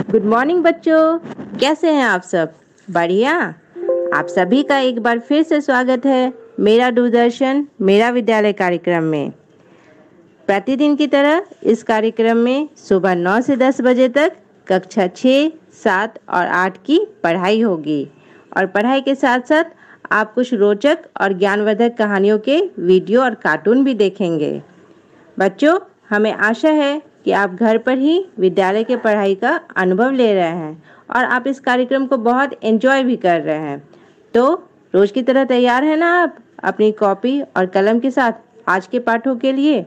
Good morning बच्चों, कैसे हैं आप सब? बढ़िया। आप सभी का एक बार फिर से स्वागत है मेरा दूरदर्शन मेरा विद्यालय कार्यक्रम में। प्रतिदिन की तरह इस कार्यक्रम में सुबह 9 से 10 बजे तक कक्षा 6, 7 और 8 की पढ़ाई होगी और पढ़ाई के साथ साथ आप कुछ रोचक और ज्ञानवर्धक कहानियों के वीडियो और कार्टून भी देखेंगे। बच्चों, हमें आशा है कि आप घर पर ही विद्यालय के पढ़ाई का अनुभव ले रहे हैं और आप इस कार्यक्रम को बहुत एंजॉय भी कर रहे हैं। तो रोज की तरह तैयार है ना आप अपनी कॉपी और कलम के साथ आज के पाठों के लिए?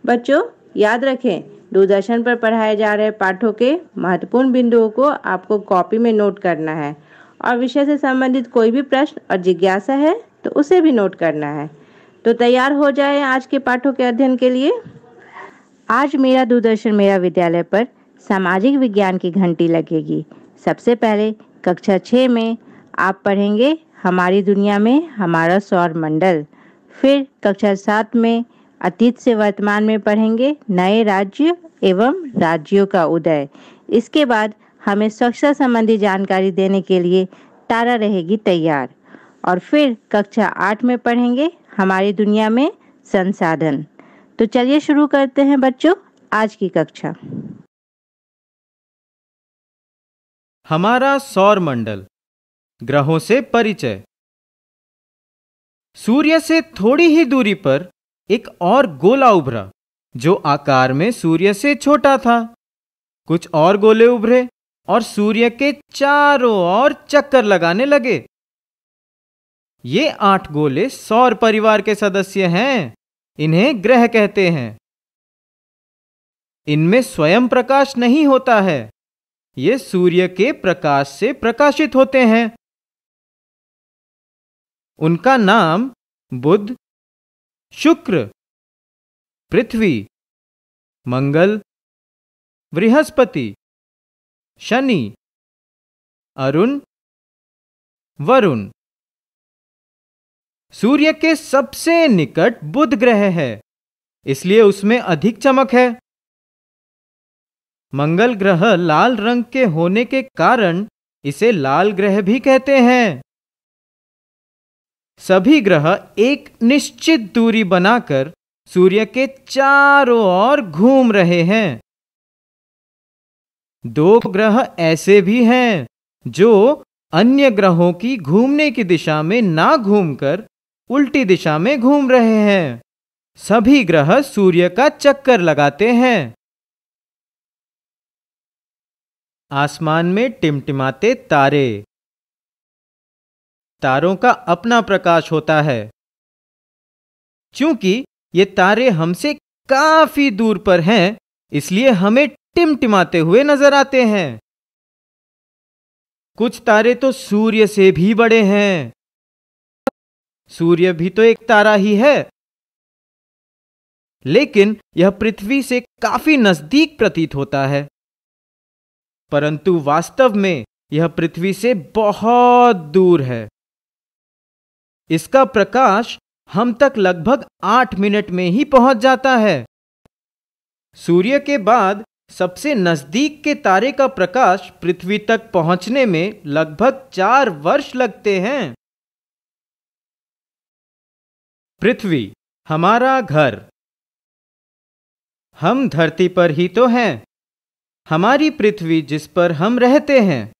बच्चों, याद रखें, दूरदर्शन पर पढ़ाए जा रहे पाठों के महत्वपूर्ण बिंदुओं को आपको कॉपी में नोट करना है और विषय से संबंधित कोई भी प्रश्न और जिज्ञासा है तो उसे भी नोट करना है। तो तैयार हो जाए आज के पाठों के अध्ययन के लिए। आज मेरा दूरदर्शन मेरा विद्यालय पर सामाजिक विज्ञान की घंटी लगेगी। सबसे पहले कक्षा 6 में आप पढ़ेंगे हमारी दुनिया में हमारा सौर मंडल। फिर कक्षा 7 में अतीत से वर्तमान में पढ़ेंगे नए राज्य एवं राज्यों का उदय। इसके बाद हमें स्वच्छता संबंधी जानकारी देने के लिए तारा रहेगी तैयार। और फिर कक्षा 8 में पढ़ेंगे हमारी दुनिया में संसाधन। तो चलिए शुरू करते हैं बच्चों आज की कक्षा। हमारा सौर मंडल, ग्रहों से परिचय। सूर्य से थोड़ी ही दूरी पर एक और गोला उभरा जो आकार में सूर्य से छोटा था। कुछ और गोले उभरे और सूर्य के चारों ओर चक्कर लगाने लगे। ये 8 गोले सौर परिवार के सदस्य हैं। इन्हें ग्रह कहते हैं। इनमें स्वयं प्रकाश नहीं होता है, ये सूर्य के प्रकाश से प्रकाशित होते हैं। उनका नाम बुध, शुक्र, पृथ्वी, मंगल, बृहस्पति, शनि, अरुण, वरुण। सूर्य के सबसे निकट बुध ग्रह है, इसलिए उसमें अधिक चमक है। मंगल ग्रह लाल रंग के होने के कारण इसे लाल ग्रह भी कहते हैं। सभी ग्रह एक निश्चित दूरी बनाकर सूर्य के चारों ओर घूम रहे हैं। 2 ग्रह ऐसे भी हैं जो अन्य ग्रहों की घूमने की दिशा में ना घूमकर उल्टी दिशा में घूम रहे हैं। सभी ग्रह सूर्य का चक्कर लगाते हैं। आसमान में टिमटिमाते तारे। तारों का अपना प्रकाश होता है। चूंकि ये तारे हमसे काफी दूर पर हैं, इसलिए हमें टिमटिमाते हुए नजर आते हैं। कुछ तारे तो सूर्य से भी बड़े हैं। सूर्य भी तो एक तारा ही है, लेकिन यह पृथ्वी से काफी नजदीक प्रतीत होता है। परंतु वास्तव में यह पृथ्वी से बहुत दूर है। इसका प्रकाश हम तक लगभग 8 मिनट में ही पहुंच जाता है। सूर्य के बाद सबसे नजदीक के तारे का प्रकाश पृथ्वी तक पहुंचने में लगभग 4 वर्ष लगते हैं। पृथ्वी, हमारा घर। हम धरती पर ही तो हैं। हमारी पृथ्वी जिस पर हम रहते हैं,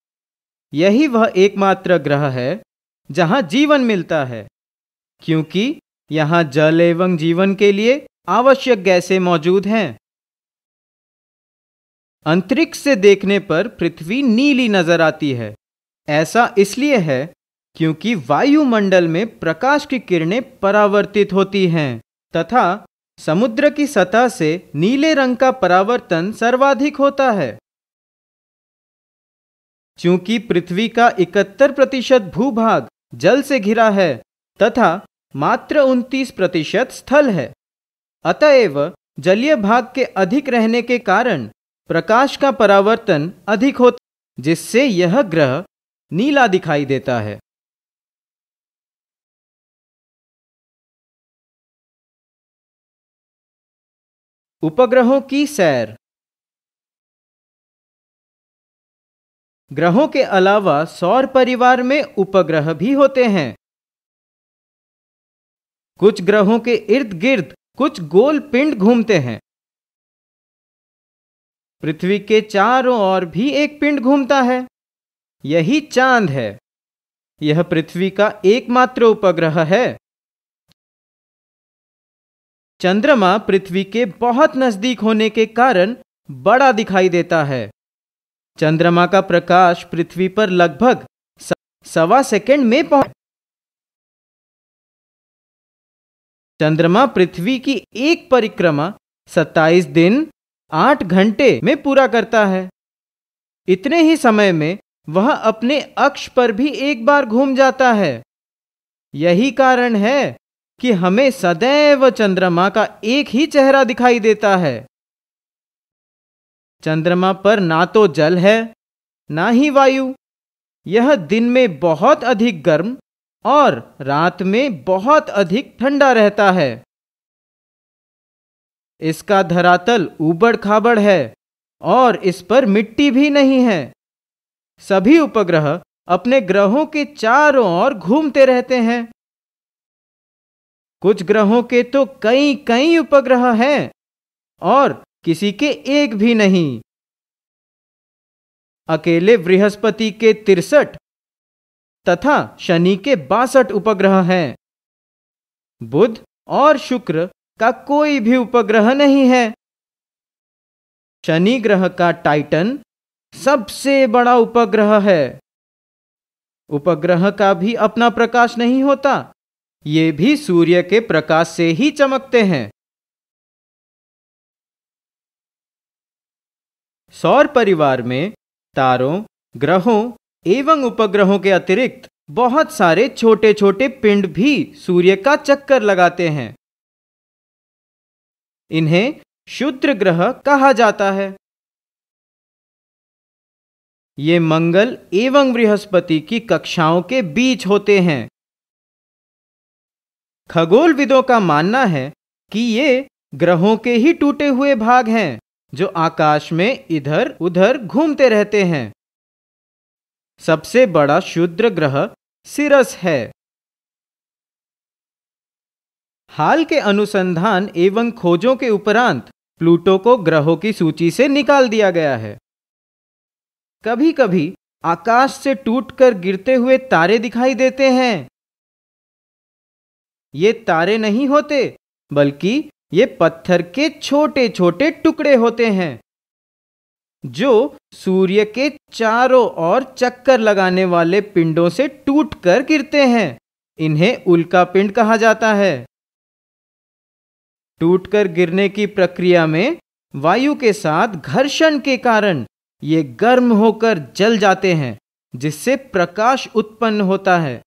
यही वह एकमात्र ग्रह है जहां जीवन मिलता है, क्योंकि यहां जल एवं जीवन के लिए आवश्यक गैसें मौजूद हैं। अंतरिक्ष से देखने पर पृथ्वी नीली नजर आती है। ऐसा इसलिए है क्योंकि वायुमंडल में प्रकाश की किरणें परावर्तित होती हैं तथा समुद्र की सतह से नीले रंग का परावर्तन सर्वाधिक होता है। चूंकि पृथ्वी का 71% भूभाग जल से घिरा है तथा मात्र 29% स्थल है, अतएव जलीय भाग के अधिक रहने के कारण प्रकाश का परावर्तन अधिक होता है, जिससे यह ग्रह नीला दिखाई देता है। उपग्रहों की सैर। ग्रहों के अलावा सौर परिवार में उपग्रह भी होते हैं। कुछ ग्रहों के इर्द गिर्द कुछ गोल पिंड घूमते हैं। पृथ्वी के चारों ओर भी एक पिंड घूमता है, यही चांद है। यह पृथ्वी का एकमात्र उपग्रह है। चंद्रमा पृथ्वी के बहुत नजदीक होने के कारण बड़ा दिखाई देता है। चंद्रमा का प्रकाश पृथ्वी पर लगभग 1.25 सेकंड में पहुंच। चंद्रमा पृथ्वी की एक परिक्रमा 27 दिन 8 घंटे में पूरा करता है। इतने ही समय में वह अपने अक्ष पर भी एक बार घूम जाता है। यही कारण है कि हमें सदैव चंद्रमा का एक ही चेहरा दिखाई देता है। चंद्रमा पर ना तो जल है, ना ही वायु। यह दिन में बहुत अधिक गर्म और रात में बहुत अधिक ठंडा रहता है। इसका धरातल ऊबड़ खाबड़ है और इस पर मिट्टी भी नहीं है। सभी उपग्रह अपने ग्रहों के चारों ओर घूमते रहते हैं। कुछ ग्रहों के तो कई कई उपग्रह हैं और किसी के एक भी नहीं। अकेले बृहस्पति के 63 तथा शनि के 62 उपग्रह हैं। बुध और शुक्र का कोई भी उपग्रह नहीं है। शनि ग्रह का टाइटन सबसे बड़ा उपग्रह है। उपग्रह का भी अपना प्रकाश नहीं होता, ये भी सूर्य के प्रकाश से ही चमकते हैं। सौर परिवार में तारों, ग्रहों एवं उपग्रहों के अतिरिक्त बहुत सारे छोटे छोटे पिंड भी सूर्य का चक्कर लगाते हैं। इन्हें क्षुद्र ग्रह कहा जाता है। ये मंगल एवं बृहस्पति की कक्षाओं के बीच होते हैं। खगोलविदों का मानना है कि ये ग्रहों के ही टूटे हुए भाग हैं जो आकाश में इधर उधर घूमते रहते हैं। सबसे बड़ा क्षुद्र ग्रह सिरस है। हाल के अनुसंधान एवं खोजों के उपरांत प्लूटो को ग्रहों की सूची से निकाल दिया गया है। कभी कभी आकाश से टूटकर गिरते हुए तारे दिखाई देते हैं। ये तारे नहीं होते, बल्कि ये पत्थर के छोटे छोटे टुकड़े होते हैं जो सूर्य के चारों ओर चक्कर लगाने वाले पिंडों से टूटकर गिरते हैं। इन्हें उल्का पिंड कहा जाता है। टूटकर गिरने की प्रक्रिया में वायु के साथ घर्षण के कारण ये गर्म होकर जल जाते हैं, जिससे प्रकाश उत्पन्न होता है।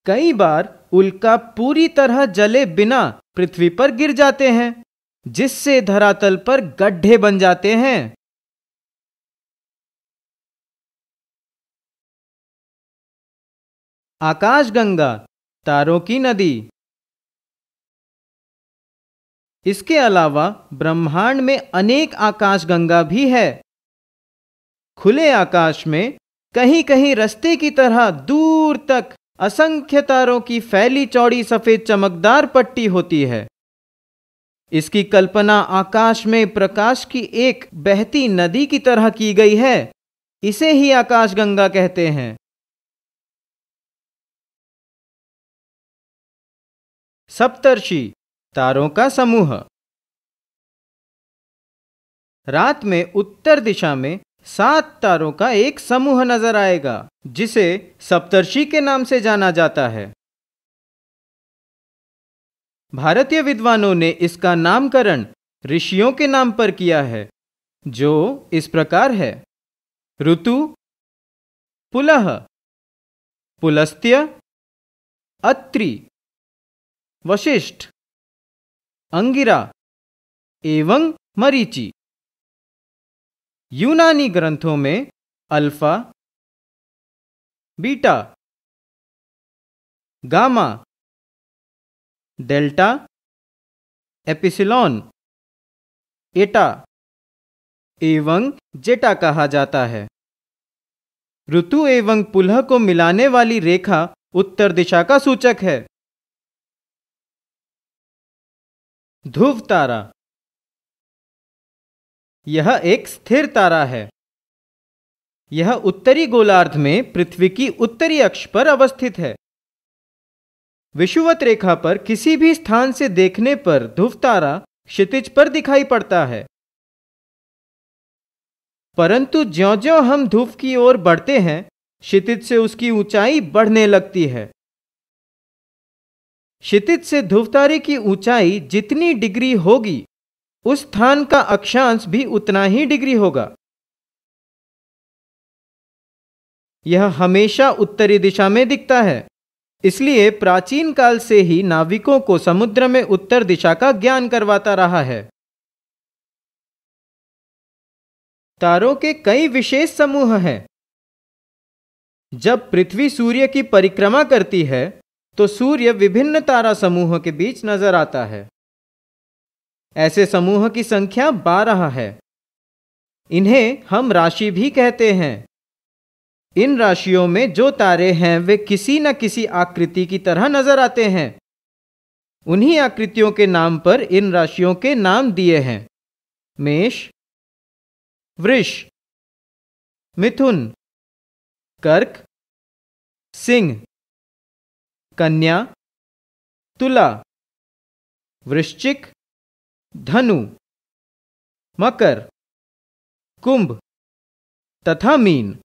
कई बार उल्का पूरी तरह जले बिना पृथ्वी पर गिर जाते हैं, जिससे धरातल पर गड्ढे बन जाते हैं। आकाशगंगा तारों की नदी। इसके अलावा ब्रह्मांड में अनेक आकाशगंगा भी है। खुले आकाश में कहीं कहीं रास्ते की तरह दूर तक असंख्य तारों की फैली चौड़ी सफेद चमकदार पट्टी होती है। इसकी कल्पना आकाश में प्रकाश की एक बहती नदी की तरह की गई है। इसे ही आकाशगंगा कहते हैं। सप्तर्षि तारों का समूह। रात में उत्तर दिशा में 7 तारों का एक समूह नजर आएगा, जिसे सप्तर्षि के नाम से जाना जाता है। भारतीय विद्वानों ने इसका नामकरण ऋषियों के नाम पर किया है, जो इस प्रकार है: ऋतु, पुलह, पुलस्त्य, अत्रि, वशिष्ठ, अंगिरा एवं मरीचि। यूनानी ग्रंथों में alpha, beta, gamma, delta, epsilon, एटा एवं जेटा कहा जाता है। ऋतु एवं पुलह को मिलाने वाली रेखा उत्तर दिशा का सूचक है। ध्रुव तारा, यह एक स्थिर तारा है। यह उत्तरी गोलार्ध में पृथ्वी की उत्तरी अक्ष पर अवस्थित है। विषुवत रेखा पर किसी भी स्थान से देखने पर ध्रुव तारा क्षितिज पर दिखाई पड़ता है, परंतु ज्यों-ज्यों हम ध्रुव की ओर बढ़ते हैं, क्षितिज से उसकी ऊंचाई बढ़ने लगती है। क्षितिज से ध्रुव तारे की ऊंचाई जितनी डिग्री होगी, उस स्थान का अक्षांश भी उतना ही डिग्री होगा। यह हमेशा उत्तरी दिशा में दिखता है, इसलिए प्राचीन काल से ही नाविकों को समुद्र में उत्तर दिशा का ज्ञान करवाता रहा है। तारों के कई विशेष समूह हैं। जब पृथ्वी सूर्य की परिक्रमा करती है, तो सूर्य विभिन्न तारा समूह के बीच नजर आता है। ऐसे समूह की संख्या 12 है। इन्हें हम राशि भी कहते हैं। इन राशियों में जो तारे हैं, वे किसी न किसी आकृति की तरह नजर आते हैं। उन्हीं आकृतियों के नाम पर इन राशियों के नाम दिए हैं। मेष, वृष, मिथुन, कर्क, सिंह, कन्या, तुला, वृश्चिक, धनु, मकर, कुंभ तथा मीन।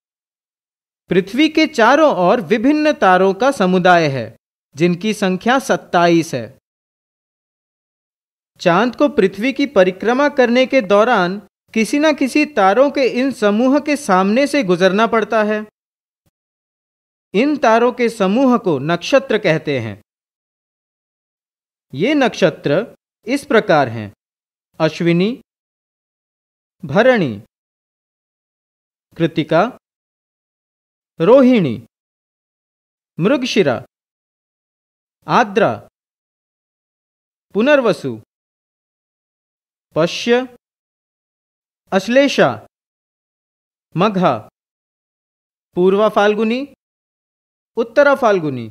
पृथ्वी के चारों ओर विभिन्न तारों का समुदाय है, जिनकी संख्या 27 है। चांद को पृथ्वी की परिक्रमा करने के दौरान किसी न किसी तारों के इन समूह के सामने से गुजरना पड़ता है। इन तारों के समूह को नक्षत्र कहते हैं। ये नक्षत्र इस प्रकार हैं: अश्विनी, भरणी, कृत्तिका, रोहिणी, मृगशिरा, आद्रा, पुनर्वसु, पश्य, अश्लेषा, मघा, पूर्वा फाल्गुनी, उत्तरा फाल्गुनी,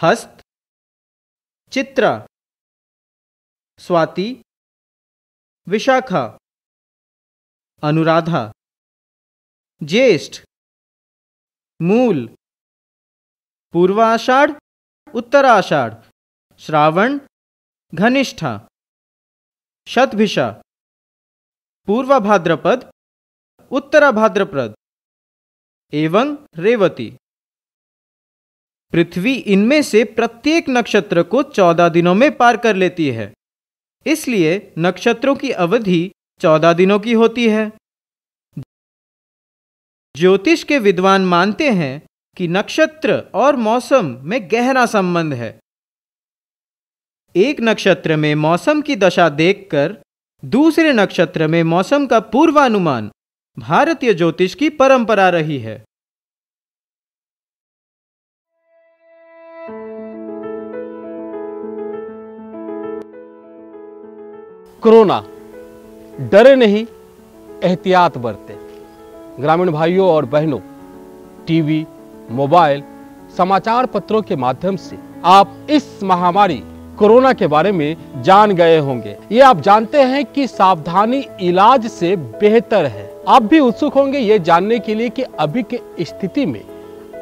हस्त, चित्रा, स्वाति, विशाखा, अनुराधा, ज्येष्ठ, मूल, पूर्वाषाढ़, उत्तराषाढ़, श्रावण, घनिष्ठा, शतभिषा, पूर्वा भाद्रपद, उत्तरा भाद्रपद एवं रेवती। पृथ्वी इनमें से प्रत्येक नक्षत्र को 14 दिनों में पार कर लेती है, इसलिए नक्षत्रों की अवधि 14 दिनों की होती है। ज्योतिष के विद्वान मानते हैं कि नक्षत्र और मौसम में गहरा संबंध है। एक नक्षत्र में मौसम की दशा देखकर दूसरे नक्षत्र में मौसम का पूर्वानुमान भारतीय ज्योतिष की परंपरा रही है। कोरोना, डरे नहीं, एहतियात बरतें। ग्रामीण भाइयों और बहनों, टीवी, मोबाइल, समाचार पत्रों के माध्यम से आप इस महामारी कोरोना के बारे में जान गए होंगे। ये आप जानते हैं कि सावधानी इलाज से बेहतर है। आप भी उत्सुक होंगे ये जानने के लिए कि अभी की स्थिति में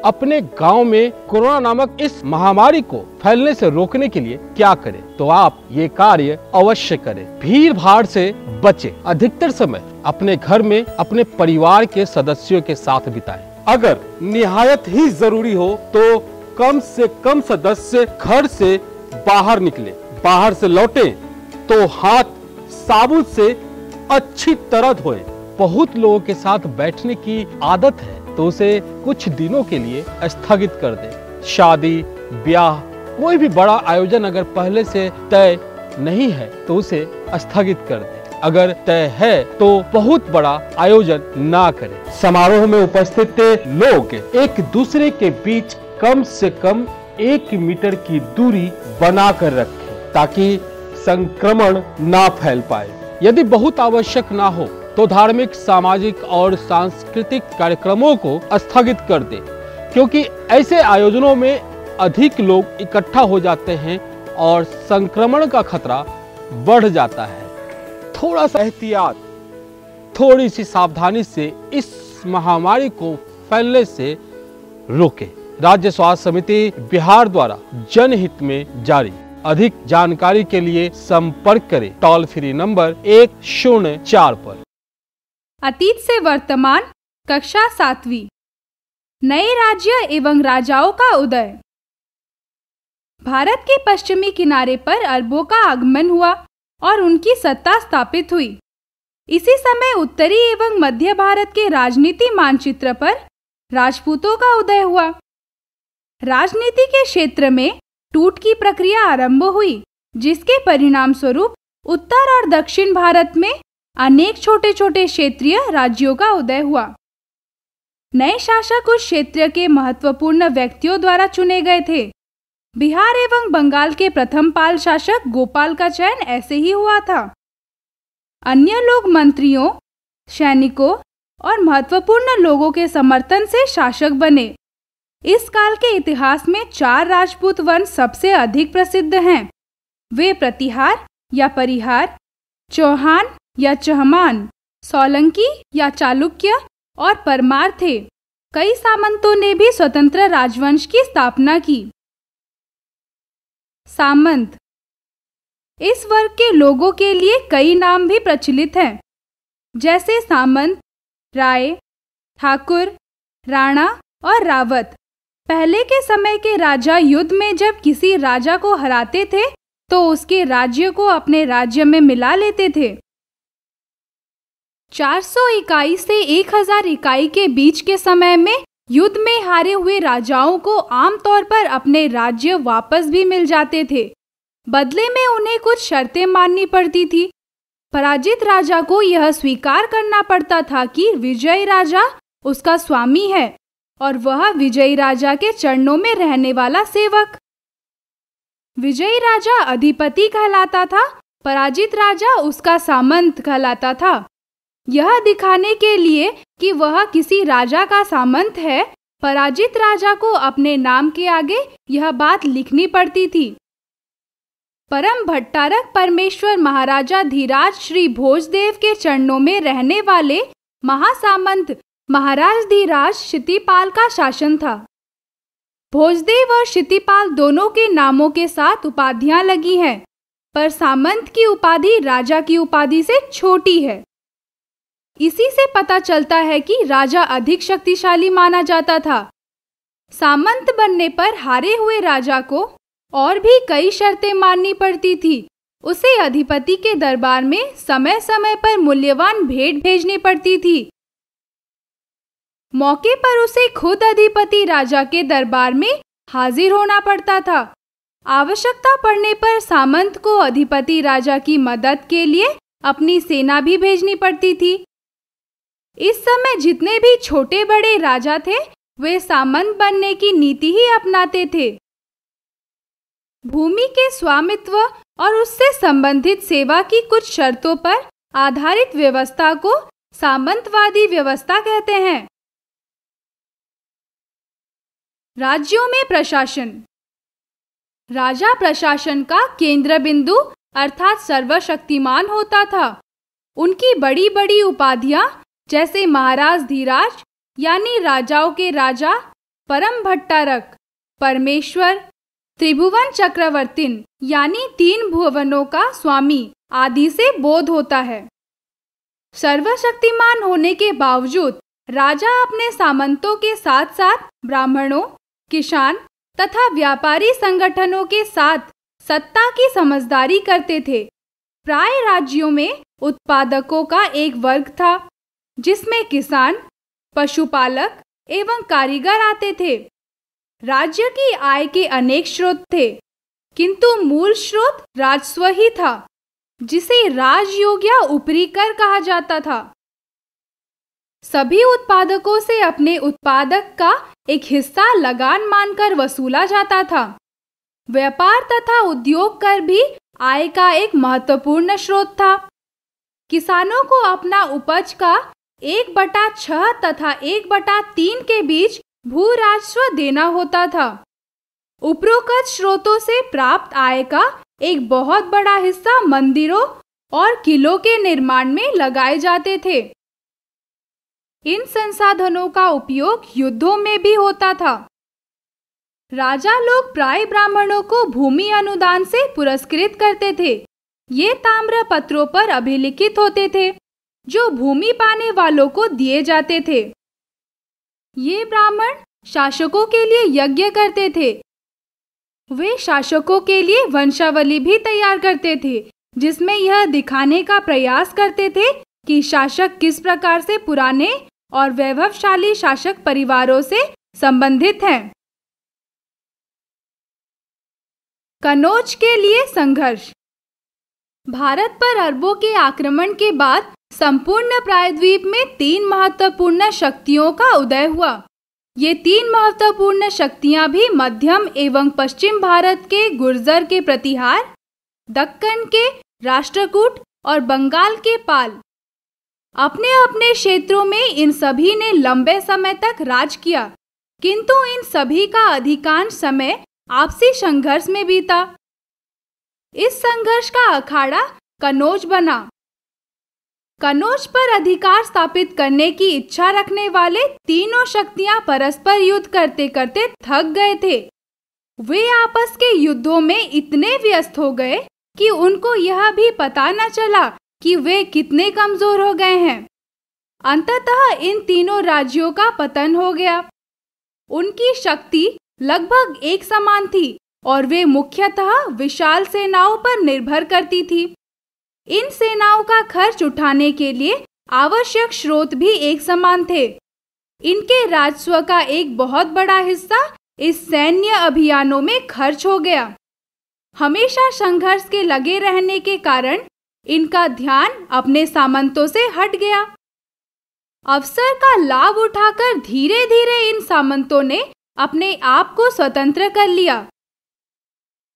अपने गांव में कोरोना नामक इस महामारी को फैलने से रोकने के लिए क्या करें। तो आप ये कार्य अवश्य करें। भीड़ भाड़ से बचें। अधिकतर समय अपने घर में अपने परिवार के सदस्यों के साथ बिताएं। अगर निहायत ही जरूरी हो तो कम से कम सदस्य घर से बाहर निकले। बाहर से लौटे तो हाथ साबुन से अच्छी तरह धोएं। बहुत लोगों के साथ बैठने की आदत है तो उसे कुछ दिनों के लिए स्थगित कर दें। शादी, ब्याह, कोई भी बड़ा आयोजन अगर पहले से तय नहीं है तो उसे स्थगित कर दें। अगर तय है तो बहुत बड़ा आयोजन ना करें। समारोह में उपस्थित लोग एक दूसरे के बीच कम से कम 1 मीटर की दूरी बनाकर रखें ताकि संक्रमण ना फैल पाए। यदि बहुत आवश्यक ना हो तो धार्मिक, सामाजिक और सांस्कृतिक कार्यक्रमों को स्थगित कर दे, क्योंकि ऐसे आयोजनों में अधिक लोग इकट्ठा हो जाते हैं और संक्रमण का खतरा बढ़ जाता है। थोड़ा सा एहतियात, थोड़ी सी सावधानी से इस महामारी को फैलने से रोके। राज्य स्वास्थ्य समिति बिहार द्वारा जनहित में जारी। अधिक जानकारी के लिए संपर्क करें टोल फ्री नंबर 104 पर। अतीत से वर्तमान, कक्षा 7वीं। नए राज्य एवं राजाओं का उदय। भारत के पश्चिमी किनारे पर अरबों का आगमन हुआ और उनकी सत्ता स्थापित हुई। इसी समय उत्तरी एवं मध्य भारत के राजनीति मानचित्र पर राजपूतों का उदय हुआ। राजनीति के क्षेत्र में टूट की प्रक्रिया आरंभ हुई, जिसके परिणाम स्वरूप उत्तर और दक्षिण भारत में अनेक छोटे छोटे क्षेत्रीय राज्यों का उदय हुआ। नए शासक उस क्षेत्र के महत्वपूर्ण व्यक्तियों द्वारा चुने गए थे। बिहार एवं बंगाल के प्रथम पाल शासक गोपाल का चयन ऐसे ही हुआ था। अन्य लोग मंत्रियों, सैनिकों और महत्वपूर्ण लोगों के समर्थन से शासक बने। इस काल के इतिहास में 4 राजपूत वंश सबसे अधिक प्रसिद्ध हैं। वे प्रतिहार या परिहार, चौहान या चहमान, सोलंकी या चालुक्य और परमार थे। कई सामंतों ने भी स्वतंत्र राजवंश की स्थापना की। सामंत। इस वर्ग के लोगों के लिए कई नाम भी प्रचलित हैं, जैसे सामंत, राय, ठाकुर, राणा और रावत। पहले के समय के राजा युद्ध में जब किसी राजा को हराते थे तो उसके राज्य को अपने राज्य में मिला लेते थे। 400 इकाई से 1000 इकाई के बीच के समय में युद्ध में हारे हुए राजाओं को आमतौर पर अपने राज्य वापस भी मिल जाते थे। बदले में उन्हें कुछ शर्तें माननी पड़ती थी। पराजित राजा को यह स्वीकार करना पड़ता था कि विजयी राजा उसका स्वामी है और वह विजयी राजा के चरणों में रहने वाला सेवक। विजयी राजा अधिपति कहलाता था, पराजित राजा उसका सामंत कहलाता था। यह दिखाने के लिए कि वह किसी राजा का सामंत है, पराजित राजा को अपने नाम के आगे यह बात लिखनी पड़ती थी। परम भट्टारक परमेश्वर महाराजा धीराज श्री भोजदेव के चरणों में रहने वाले महासामंत महाराज धीराज क्षितिपाल का शासन था। भोजदेव और क्षितिपाल दोनों के नामों के साथ उपाधियां लगी हैं, पर सामंत की उपाधि राजा की उपाधि से छोटी है। इसी से पता चलता है कि राजा अधिक शक्तिशाली माना जाता था। सामंत बनने पर हारे हुए राजा को और भी कई शर्तें माननी पड़ती थी। उसे अधिपति के दरबार में समय समय पर मूल्यवान भेंट भेजनी पड़ती थी। मौके पर उसे खुद अधिपति राजा के दरबार में हाजिर होना पड़ता था। आवश्यकता पड़ने पर सामंत को अधिपति राजा की मदद के लिए अपनी सेना भी भेजनी पड़ती थी। इस समय जितने भी छोटे बड़े राजा थे वे सामंत बनने की नीति ही अपनाते थे। भूमि के स्वामित्व और उससे संबंधित सेवा की कुछ शर्तों पर आधारित व्यवस्था को सामंतवादी व्यवस्था कहते हैं। राज्यों में प्रशासन। राजा प्रशासन का केंद्र बिंदु अर्थात सर्वशक्तिमान होता था। उनकी बड़ी बड़ी उपाधियां जैसे महाराज धीराज यानी राजाओं के राजा, परम भट्टारक, परमेश्वर, त्रिभुवन चक्रवर्तिन यानी 3 भुवनों का स्वामी आदि से बोध होता है। सर्वशक्तिमान होने के बावजूद राजा अपने सामंतों के साथ साथ ब्राह्मणों, किसान तथा व्यापारी संगठनों के साथ सत्ता की समझदारी करते थे। प्राय राज्यों में उत्पादकों का एक वर्ग था, जिसमें किसान, पशुपालक एवं कारीगर आते थे। राज्य की आय के अनेक स्रोत थे, किंतु मूल स्रोत राजस्व ही था, जिसे राजयोग या ऊपरी कर कहा जाता था। सभी उत्पादकों से अपने उत्पादक का एक हिस्सा लगान मानकर वसूला जाता था। व्यापार तथा उद्योग कर भी आय का एक महत्वपूर्ण स्रोत था। किसानों को अपना उपज का 1/6 तथा 1/3 के बीच भू राजस्व देना होता था। उपरोक्त स्रोतों से प्राप्त आय का एक बहुत बड़ा हिस्सा मंदिरों और किलों के निर्माण में लगाए जाते थे। इन संसाधनों का उपयोग युद्धों में भी होता था। राजा लोग प्राय ब्राह्मणों को भूमि अनुदान से पुरस्कृत करते थे। ये ताम्र पत्रों पर अभिलिखित होते थे जो भूमि पाने वालों को दिए जाते थे। ये ब्राह्मण शासकों के लिए यज्ञ करते थे। वे शासकों के लिए वंशावली भी तैयार करते थे जिसमें यह दिखाने का प्रयास करते थे कि शासक किस प्रकार से पुराने और वैभवशाली शासक परिवारों से संबंधित हैं। कनौज के लिए संघर्ष। भारत पर अरबों के आक्रमण के बाद संपूर्ण प्रायद्वीप में 3 महत्वपूर्ण शक्तियों का उदय हुआ। ये 3 महत्वपूर्ण शक्तियां भी मध्यम एवं पश्चिम भारत के गुर्जर के प्रतिहार, दक्कन के राष्ट्रकूट और बंगाल के पाल। अपने अपने क्षेत्रों में इन सभी ने लंबे समय तक राज किया, किंतु इन सभी का अधिकांश समय आपसी संघर्ष में बीता। इस संघर्ष का अखाड़ा कनौज बना। कनौज पर अधिकार स्थापित करने की इच्छा रखने वाले तीनों शक्तियां परस्पर युद्ध करते करते थक गए थे। वे आपस के युद्धों में इतने व्यस्त हो गए कि उनको यह भी पता न चला कि वे कितने कमजोर हो गए हैं। अंततः इन तीनों राज्यों का पतन हो गया। उनकी शक्ति लगभग एक समान थी और वे मुख्यतः विशाल सेनाओं पर निर्भर करती थी। इन सेनाओं का खर्च उठाने के लिए आवश्यक स्रोत भी एक समान थे। इनके राजस्व का एक बहुत बड़ा हिस्सा इस सैन्य अभियानों में खर्च हो गया। हमेशा संघर्ष के लगे रहने के कारण इनका ध्यान अपने सामंतों से हट गया। अवसर का लाभ उठाकर धीरे धीरे इन सामंतों ने अपने आप को स्वतंत्र कर लिया।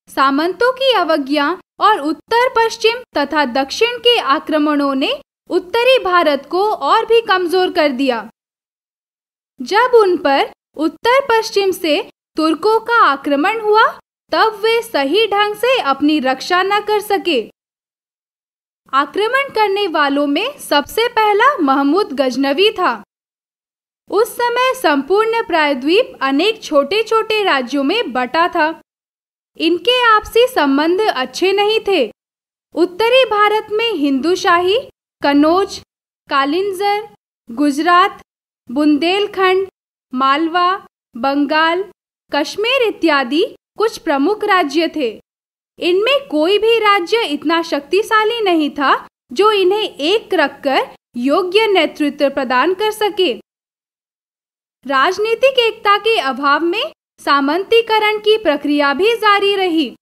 सामंतों की अवज्ञा और उत्तर पश्चिम तथा दक्षिण के आक्रमणों ने उत्तरी भारत को और भी कमजोर कर दिया। जब उन पर उत्तर पश्चिम से तुर्कों का आक्रमण हुआ तब वे सही ढंग से अपनी रक्षा न कर सके। आक्रमण करने वालों में सबसे पहला महमूद गजनवी था। उस समय संपूर्ण प्रायद्वीप अनेक छोटे छोटे राज्यों में बटा था। इनके आपसी संबंध अच्छे नहीं थे। उत्तरी भारत में हिंदूशाही, कनौज, कालिंजर, गुजरात, बुंदेलखंड, मालवा, बंगाल, कश्मीर इत्यादि कुछ प्रमुख राज्य थे। इनमें कोई भी राज्य इतना शक्तिशाली नहीं था जो इन्हें एक रखकर योग्य नेतृत्व प्रदान कर सके। राजनीतिक एकता के अभाव में सामंतीकरण की प्रक्रिया भी जारी रही।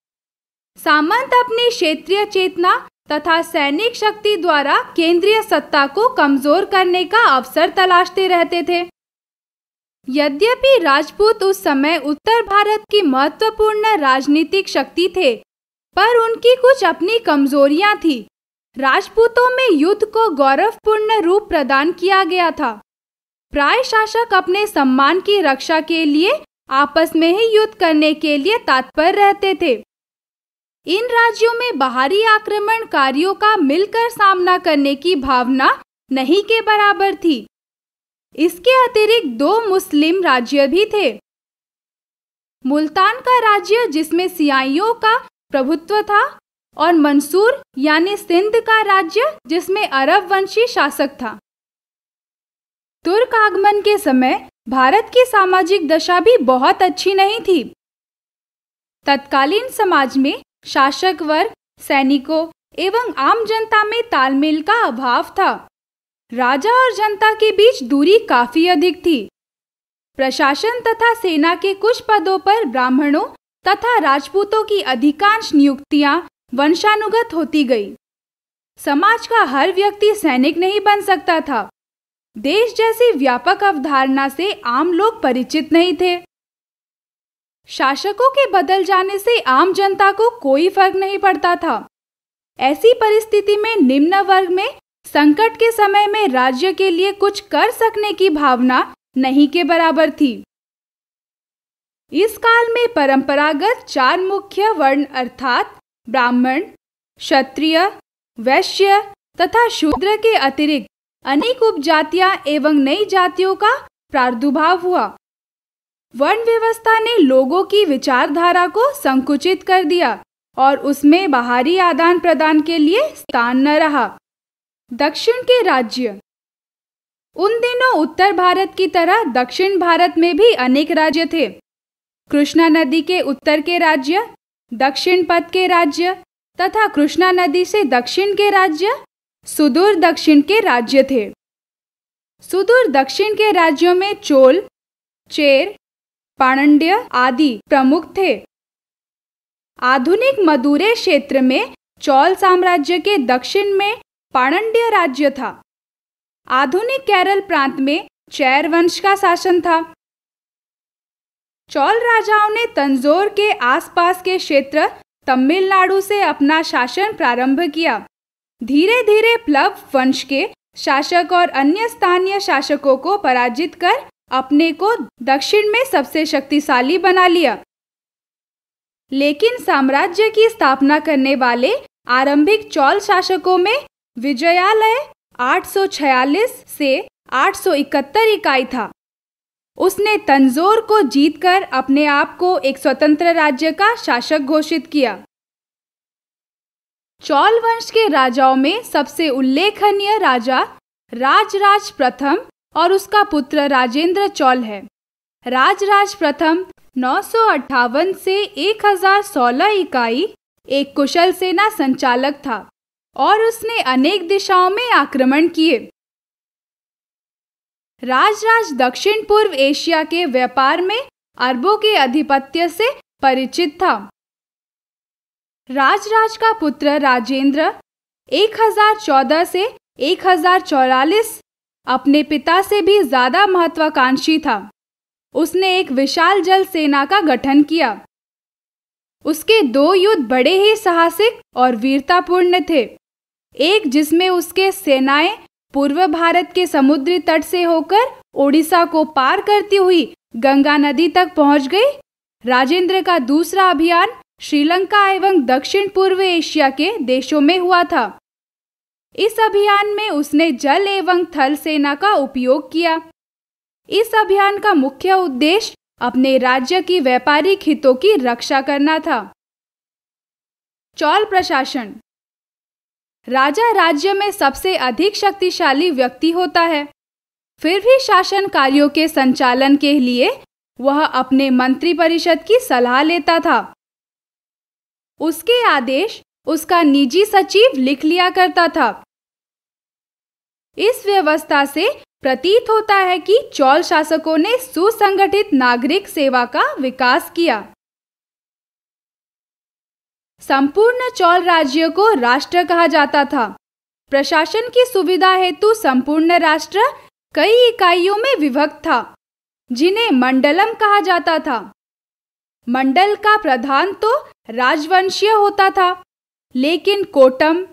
सामंत अपनी क्षेत्रीय चेतना तथा सैनिक शक्ति द्वारा केंद्रीय सत्ता को कमजोर करने का अवसर तलाशते रहते थे। यद्यपि राजपूत उस समय उत्तर भारत की महत्वपूर्ण राजनीतिक शक्ति थे, पर उनकी कुछ अपनी कमजोरियां थी। राजपूतों में युद्ध को गौरवपूर्ण रूप प्रदान किया गया था। प्राय शासक अपने सम्मान की रक्षा के लिए आपस में ही युद्ध करने के लिए तत्पर रहते थे। इन राज्यों में बाहरी आक्रमणकारियों का मिलकर सामना करने की भावना नहीं के बराबर थी। इसके अतिरिक्त 2 मुस्लिम राज्य भी थे। मुल्तान का राज्य जिसमें सियाइयों का प्रभुत्व था और मंसूर यानी सिंध का राज्य जिसमें अरब वंशी शासक था। तुर्क आगमन के समय भारत की सामाजिक दशा भी बहुत अच्छी नहीं थी। तत्कालीन समाज में शासक वर्ग, सैनिकों एवं आम जनता में तालमेल का अभाव था। राजा और जनता के बीच दूरी काफी अधिक थी। प्रशासन तथा सेना के कुछ पदों पर ब्राह्मणों तथा राजपूतों की अधिकांश नियुक्तियां वंशानुगत होती गई। समाज का हर व्यक्ति सैनिक नहीं बन सकता था। देश जैसी व्यापक अवधारणा से आम लोग परिचित नहीं थे। शासकों के बदल जाने से आम जनता को कोई फर्क नहीं पड़ता था। ऐसी परिस्थिति में निम्न वर्ग में संकट के समय में राज्य के लिए कुछ कर सकने की भावना नहीं के बराबर थी। इस काल में परंपरागत 4 मुख्य वर्ण अर्थात ब्राह्मण, क्षत्रिय, वैश्य तथा शूद्र के अतिरिक्त अनेक उपजातियां एवं नई जातियों का प्रादुर्भाव हुआ। वर्ण व्यवस्था ने लोगों की विचारधारा को संकुचित कर दिया और उसमें बाहरी आदान प्रदान के लिए स्थान न रहा। दक्षिण के राज्य। उन दिनों उत्तर भारत की तरह दक्षिण भारत में भी अनेक राज्य थे। कृष्णा नदी के उत्तर के राज्य, दक्षिण पथ के राज्य तथा कृष्णा नदी से दक्षिण के राज्य, सुदूर दक्षिण के राज्य थे। सुदूर दक्षिण के राज्यों में चोल, चेर, पांड्य आदि प्रमुख थे। आधुनिक मदुरै क्षेत्र में चोल साम्राज्य के दक्षिण में पांड्य राज्य था। आधुनिक केरल प्रांत में चेर वंश का शासन था। चोल राजाओं ने तंजौर के आसपास के क्षेत्र तमिलनाडु से अपना शासन प्रारंभ किया। धीरे धीरे प्लव वंश के शासक और अन्य स्थानीय शासकों को पराजित कर अपने को दक्षिण में सबसे शक्तिशाली बना लिया। लेकिन साम्राज्य की स्थापना करने वाले आरंभिक चोल शासकों में विजयालय 846 से 871 इकाई था। उसने तंजौर को जीतकर अपने आप को एक स्वतंत्र राज्य का शासक घोषित किया। चोल वंश के राजाओं में सबसे उल्लेखनीय राजा राजराज प्रथम और उसका पुत्र राजेंद्र चोल है। राजराज प्रथम 958 से 1016 इकाई एक कुशल सेना संचालक था और उसने अनेक दिशाओं में आक्रमण किए। राजराज दक्षिण पूर्व एशिया के व्यापार में अरबों के आधिपत्य से परिचित था। राजराज का पुत्र राजेंद्र 1014 से 1044 अपने पिता से भी ज्यादा महत्वाकांक्षी था। उसने एक विशाल जल सेना का गठन किया। उसके 2 युद्ध बड़े ही साहसिक और वीरतापूर्ण थे। एक जिसमें उसके सेनाएं पूर्व भारत के समुद्री तट से होकर ओडिशा को पार करती हुई गंगा नदी तक पहुंच गई। राजेंद्र का दूसरा अभियान श्रीलंका एवं दक्षिण पूर्व एशिया के देशों में हुआ था। इस अभियान में उसने जल एवं थल सेना का उपयोग किया। इस अभियान का मुख्य उद्देश्य अपने राज्य की व्यापारिक हितों की रक्षा करना था। चोल प्रशासन। राजा राज्य में सबसे अधिक शक्तिशाली व्यक्ति होता है। फिर भी शासन कार्यों के संचालन के लिए वह अपने मंत्री परिषद की सलाह लेता था। उसके आदेश उसका निजी सचिव लिख लिया करता था। इस व्यवस्था से प्रतीत होता है कि चोल शासकों ने सुसंगठित नागरिक सेवा का विकास किया। संपूर्ण चोल राज्य को राष्ट्र कहा जाता था। प्रशासन की सुविधा हेतु संपूर्ण राष्ट्र कई इकाइयों में विभक्त था, जिन्हें मंडलम कहा जाता था। मंडल का प्रधान तो राजवंशीय होता था, लेकिन कोटम,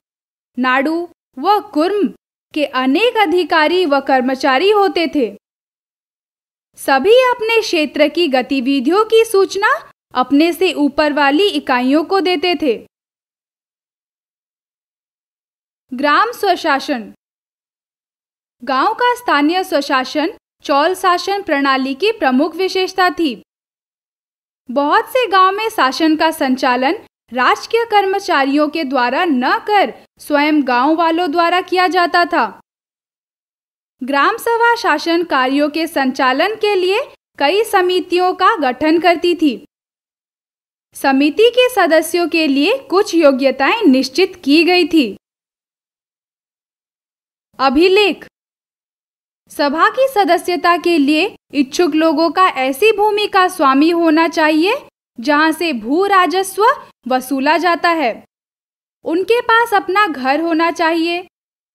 नाडु व कुर्म के अनेक अधिकारी व कर्मचारी होते थे। सभी अपने क्षेत्र की गतिविधियों की सूचना अपने से ऊपर वाली इकाइयों को देते थे। ग्राम स्वशासन। गांव का स्थानीय स्वशासन चोल शासन प्रणाली की प्रमुख विशेषता थी। बहुत से गांव में शासन का संचालन राजकीय कर्मचारियों के द्वारा न कर स्वयं गांव वालों द्वारा किया जाता था। ग्राम सभा शासन कार्यों के संचालन के लिए कई समितियों का गठन करती थी। समिति के सदस्यों के लिए कुछ योग्यताएं निश्चित की गई थी। अभिलेख। सभा की सदस्यता के लिए इच्छुक लोगों का ऐसी भूमि का स्वामी होना चाहिए जहां से भू राजस्व वसूला जाता है। उनके पास अपना घर होना चाहिए।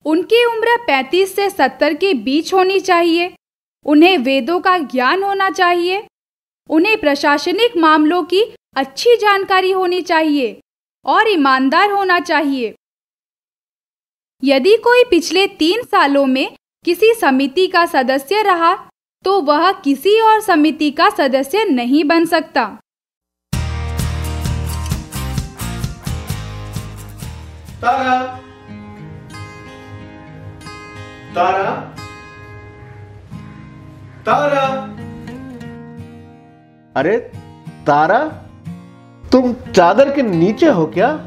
उनकी उम्र 35 से 70 के बीच होनी चाहिए। उन्हें वेदों का ज्ञान होना चाहिए। उन्हें प्रशासनिक मामलों की अच्छी जानकारी होनी चाहिए और ईमानदार होना चाहिए। यदि कोई पिछले 3 सालों में किसी समिति का सदस्य रहा तो वह किसी और समिति का सदस्य नहीं बन सकता। तारा, तारा, तारा। अरे तारा, तुम चादर के नीचे हो क्या?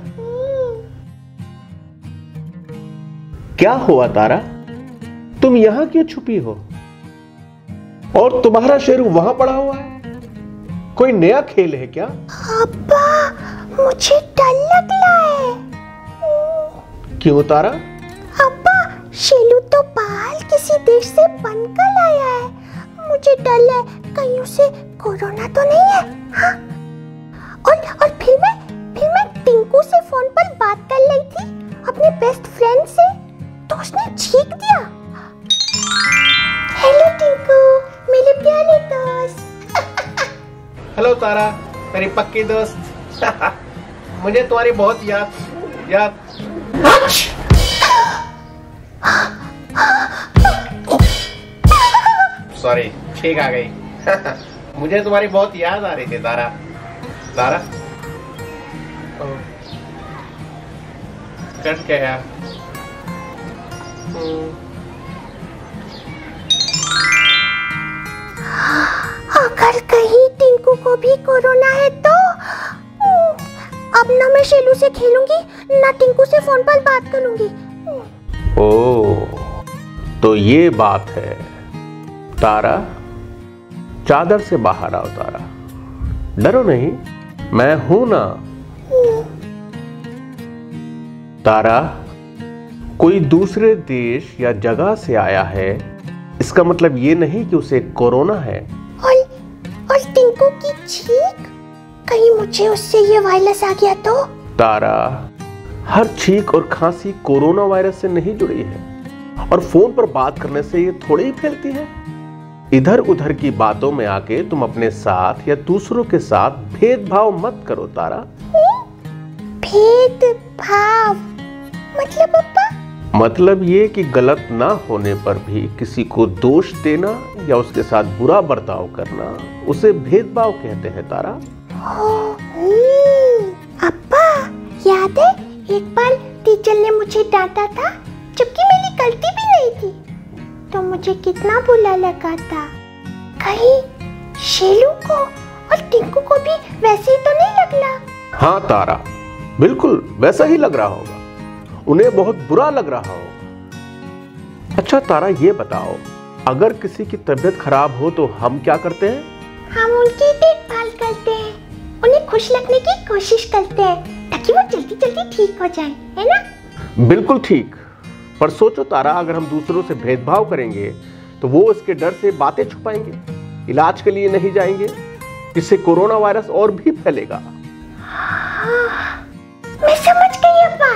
क्या हुआ तारा? तुम यहां क्यों छुपी हो? और तुम्हारा शेरू वहां पड़ा हुआ है। कोई नया खेल है क्या? अब्बा, मुझे डर लग रहा है। क्यों तारा? अब्बा, शेलू तो बाहर किसी देश से बनकर आया है। मुझे डर है कहीं उसे कोरोना तो नहीं है। हाँ? और फिर मैं टिंकू से फोन पर बात कर रही थी, अपने बेस्ट फ्रेंड से, तो उसने छींक दिया। हेलो टिंकू, मेरे प्यारे दोस्त। हेलो तारा, मेरी पक्की दोस्त। मुझे तुम्हारी बहुत याद। सॉरी, छींक आ गई। मुझे तुम्हारी बहुत याद आ रही थी तारा। तारा, कट गया। अगर कहीं टिंकू को भी कोरोना है तो अब ना मैं शेलू से खेलूंगी, ना टिंकू से फोन पर बात करूंगी। ओह, तो ये बात है। तारा, चादर से बाहर आओ तारा। डरो नहीं, मैं हूं ना। तारा, कोई दूसरे देश या जगह से आया है, इसका मतलब ये नहीं कि उसे कोरोना है। और टिंकू की छींक, कहीं मुझे उससे ये वायरस आ गया तो? तारा, हर छींक और खांसी कोरोना वायरस से नहीं जुड़ी है, और फोन पर बात करने से ये थोड़ी ही फैलती है। इधर उधर की बातों में आके तुम अपने साथ या दूसरों के साथ भेदभाव मत करो तारा। भेदभाव मतलब पापा? मतलब ये कि गलत ना होने पर भी किसी को दोष देना या उसके साथ बुरा बर्ताव करना, उसे भेदभाव कहते हैं तारा। अब्बा, याद है एक बार टीचर ने मुझे डांटा था, जबकि मेरी गलती भी नहीं थी, तो मुझे कितना बुरा लगा था। कहीं शेलू को और टिंकू को भी वैसे ही तो नहीं लग रहा? हाँ तारा, बिल्कुल वैसा ही लग रहा होगा। उन्हें बहुत बुरा लग रहा होगा। अच्छा तारा, ये बताओ, अगर किसी की तबीयत खराब हो तो हम क्या करते हैं? हम उनकी देखभाल करते हैं, उन्हें खुश रखने की कोशिश करते हैं ताकि वो जल्दी जल्दी ठीक हो जाए, है ना? बिल्कुल ठीक। पर सोचो तारा, अगर हम दूसरों से भेदभाव करेंगे तो वो इसके डर से बातें छुपाएंगे, इलाज के लिए नहीं जाएंगे, इससे कोरोना वायरस और भी फैलेगा। मैं समझ गई अब्बा।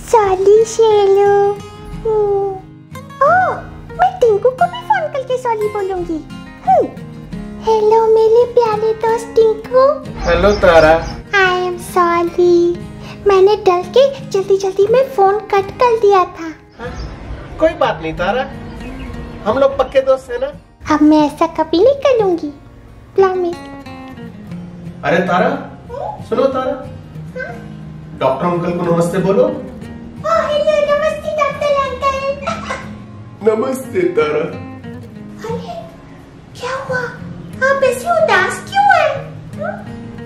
सॉरी शेलू। ओह, मैं टिंकू को भी फोन करके सॉरी बोलूंगी। हेलो मेरे प्यारे दोस्त Tinku. Hello Tara. I am sorry, मैंने डर के जल्दी जल्दी में फोन कट कर दिया था। कोई बात नहीं तारा, हम लोग पक्के दोस्त हैं ना। अब मैं ऐसा कभी नहीं करूंगी, प्रॉमिस। अरे तारा, सुनो तारा, डॉक्टर अंकल को नमस्ते बोलो। हेलो, नमस्ते डॉक्टर अंकल। नमस्ते तारा। अरे क्या हुआ, आप ऐसे उदास क्यों हैं?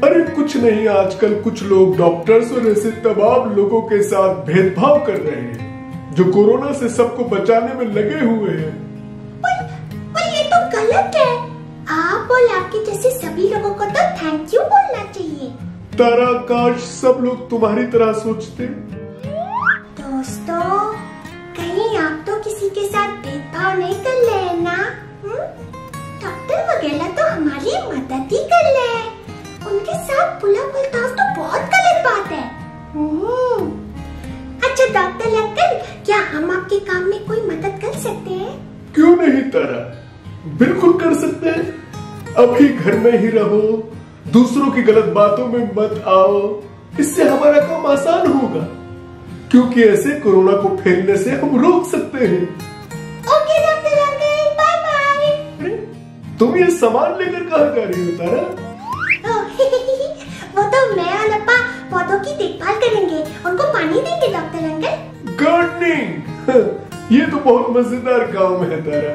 अरे कुछ नहीं, आजकल कुछ लोग डॉक्टर्स और ऐसे तमाम लोगों के साथ भेदभाव कर रहे हैं जो कोरोना से सबको बचाने में लगे हुए हैं। पर ये तो गलत है। आप और आपके जैसे सभी लोगों को तो थैंक यू बोलना चाहिए। तारा, काश सब लोग तुम्हारी तरह सोचते। दोस्तों, कहीं आप तो किसी के साथ भेदभाव नहीं कर रहे हैं ना? डॉक्टर वगैरह तो हमारी मदद ही कर रहे हैं, उनके साथ बुरा बर्ताव तो बहुत गलत बात है। अच्छा डॉक्टर अंकल, क्या हम आपके काम में कोई मदद कर सकते हैं? क्यों नहीं तारा, बिल्कुल कर सकते हैं। अभी घर में ही रहो, दूसरों की गलत बातों में मत आओ, इससे हमारा काम आसान होगा, क्योंकि ऐसे कोरोना को फैलने से हम रोक सकते हैं। Okay doctor uncle, bye bye. अरे, तुम ये सामान लेकर कहाँ जा रही हो तारा? वो तो मैं और अप्पा पौधों की देखभाल करेंगे, उनको पानी देंगे डॉक्टर अंकल। गार्डनिंग, ये तो बहुत मजेदार काम है तारा।